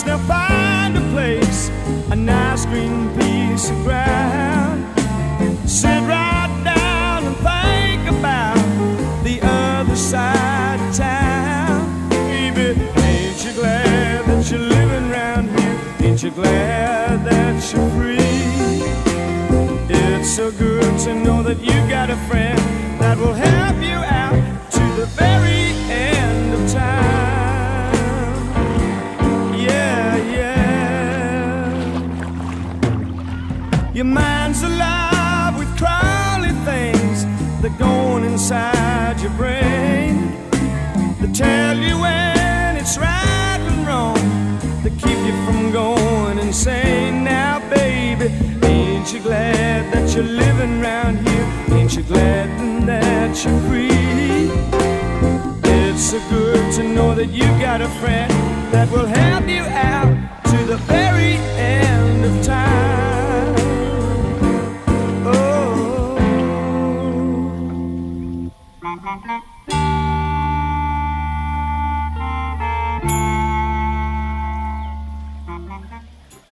Now find a place, a nice green piece of ground. Sit right down and think about the other side of town. Baby, ain't you glad that you're living around here? Ain't you glad that you're free? It's so good to know that you got a friend that will help you out to the very end of time. Your mind's alive with crawly things that go on inside your brain. They tell you when it's right and wrong, they keep you from going insane. Now baby, ain't you glad that you're living around here? Ain't you glad that you're free? It's so good to know that you got a friend that will help you out to the very end of time.